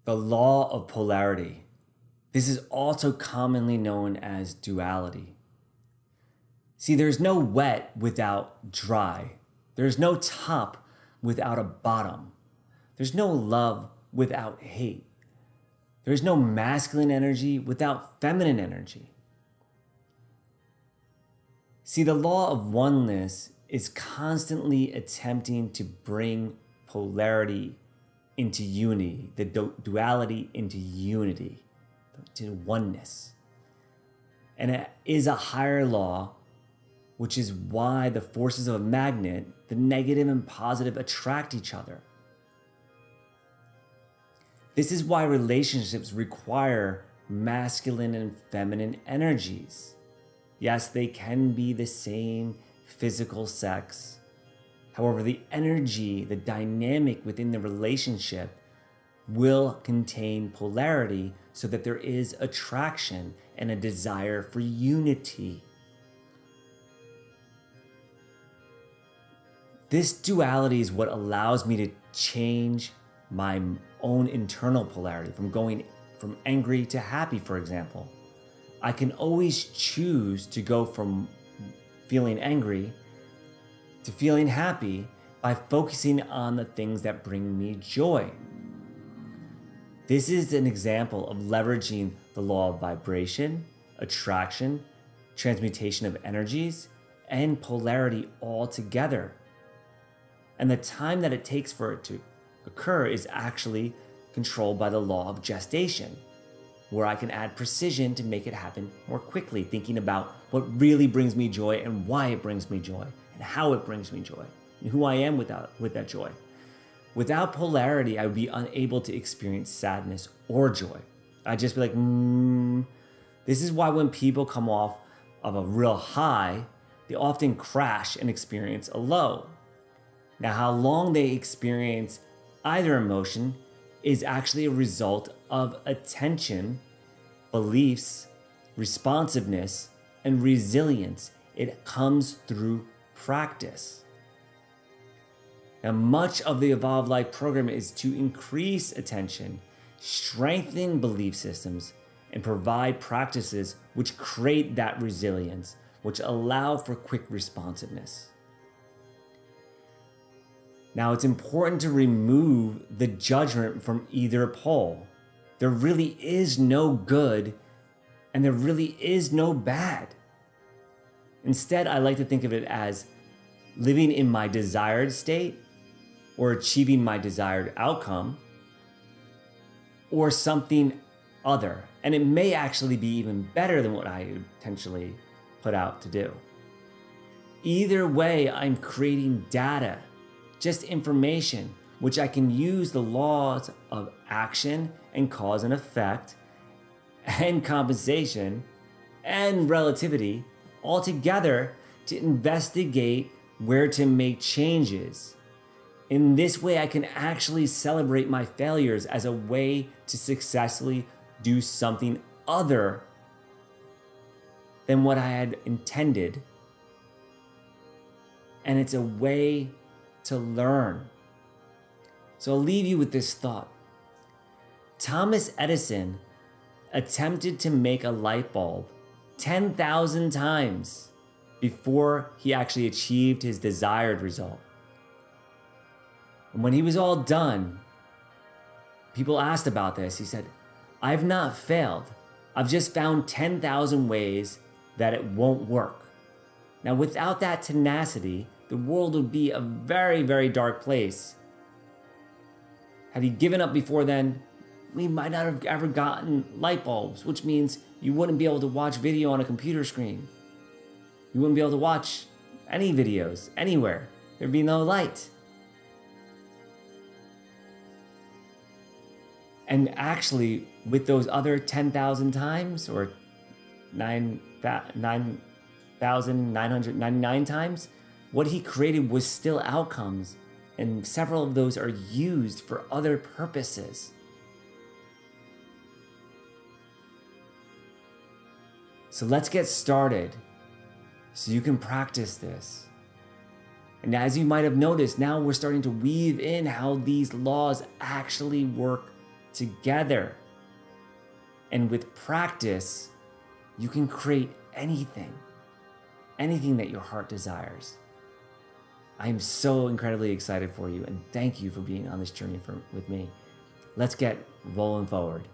The law of polarity. This is also commonly known as duality. See, there's no wet without dry. There's no top without a bottom. There's no love without hate. There's no masculine energy without feminine energy. See, the law of oneness is constantly attempting to bring polarity into unity, the duality into unity, to oneness. And it is a higher law, which is why the forces of a magnet, the negative and positive, attract each other. This is why relationships require masculine and feminine energies. Yes, they can be the same physical sex. However, the energy, the dynamic within the relationship will contain polarity so that there is attraction and a desire for unity. This duality is what allows me to change my own internal polarity from going from angry to happy, for example. I can always choose to go from feeling angry to feeling happy by focusing on the things that bring me joy. This is an example of leveraging the law of vibration, attraction, transmutation of energies, and polarity all together. And the time that it takes for it to occur is actually controlled by the law of gestation, where I can add precision to make it happen more quickly, thinking about what really brings me joy and why it brings me joy and how it brings me joy and who I am with that joy. Without polarity, I would be unable to experience sadness or joy. I'd just be like, This is why when people come off of a real high, they often crash and experience a low. Now, how long they experience either emotion is actually a result of attention, beliefs, responsiveness, and resilience. It comes through practice. Now, much of the Evolved Life program is to increase attention, strengthen belief systems, and provide practices which create that resilience, which allow for quick responsiveness. Now, it's important to remove the judgment from either pole. There really is no good and there really is no bad. Instead, I like to think of it as living in my desired state or achieving my desired outcome or something other. And it may actually be even better than what I potentially put out to do. Either way, I'm creating data, just information, which I can use the laws of action and cause and effect and compensation and relativity all together to investigate where to make changes. In this way, I can actually celebrate my failures as a way to successfully do something other than what I had intended. And it's a way to learn. So I'll leave you with this thought. Thomas Edison attempted to make a light bulb 10,000 times before he actually achieved his desired result. And when he was all done, people asked about this. He said, "I've not failed. I've just found 10,000 ways that it won't work." Now, without that tenacity, the world would be a very, very dark place. Had he given up before then, we might not have ever gotten light bulbs, which means you wouldn't be able to watch video on a computer screen. You wouldn't be able to watch any videos anywhere. There'd be no light. And actually, with those other 10,000 times, or 9,999 times, what he created was still outcomes, and several of those are used for other purposes. So let's get started so you can practice this. And as you might have noticed, now we're starting to weave in how these laws actually work together. And with practice, you can create anything that your heart desires. I am so incredibly excited for you, and thank you for being on this journey with me. Let's get rolling forward.